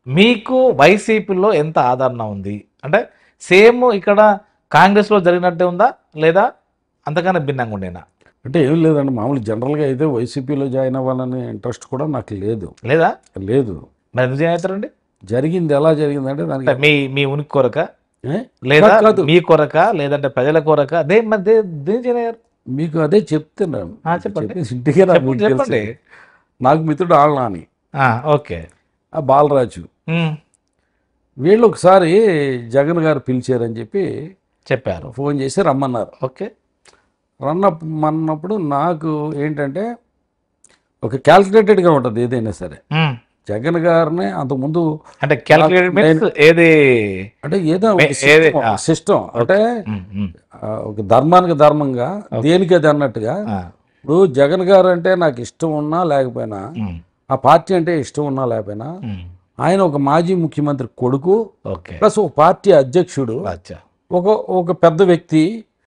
మీకు వైసీపీలో ఎంత ఆదరణ ఉంది? అంటే సేమ్ ఇక్కడ కాంగ్రెస్లో జరిగినట్టే ఉందా లేదా అంతకన్నా భిన్నంగా ఉండేనా? అంటే ఏం లేదండి, మామూలు జనరల్గా అయితే వైసీపీలో జాయిన్ అవ్వాలనే ఇంట్రెస్ట్ కూడా నాకు లేదు. లేదా? లేదు. మరి ఎందుకు జాయిన్ అవుతారండి? జరిగింది ఎలా జరిగిందంటే అంటే దానికి మీ మీ ఉనికి కొరక ఏ? లేదా కాదు, మీ కొరక లేదంటే ప్రజల కొరక దేని జాయిన్ అయ్యారు? మీకు అదే చెప్తున్నాను. చెప్పండి. చెప్పేసి ఇంటికే రా, మీకు చెప్పండి. తెలుసు. నాకు మిత్రుడు ఆళ్ళనాని, ఓకే. ఆ బాలరాజు, వీళ్ళు ఒకసారి జగన్ గారు పిలిచారని చెప్పి చెప్పారు. ఫోన్ చేసి రమ్మన్నారు. ఓకే. రమ్మన్నప్పుడు నాకు ఏంటంటే ఒక క్యాల్కులేటెడ్గా ఉంటుంది ఏదైనా సరే. జగన్ గారిని అంతకుముందు అంటే క్యాలిక్యులేటెడ్ మీన్స్ ఏది అంటే ఏదో ఏది సిస్టమ్ అంటే ఒక ధర్మానికి ధర్మంగా దేనికి అది అన్నట్టుగా. ఇప్పుడు జగన్ గారు అంటే నాకు ఇష్టం ఉన్నా లేకపోయినా, ఆ పార్టీ అంటే ఇష్టం ఉన్నా లేకపోయినా, ఆయన ఒక మాజీ ముఖ్యమంత్రి కొడుకు, ఓకే, ప్లస్ ఒక పార్టీ అధ్యక్షుడు, ఒక పెద్ద వ్యక్తి,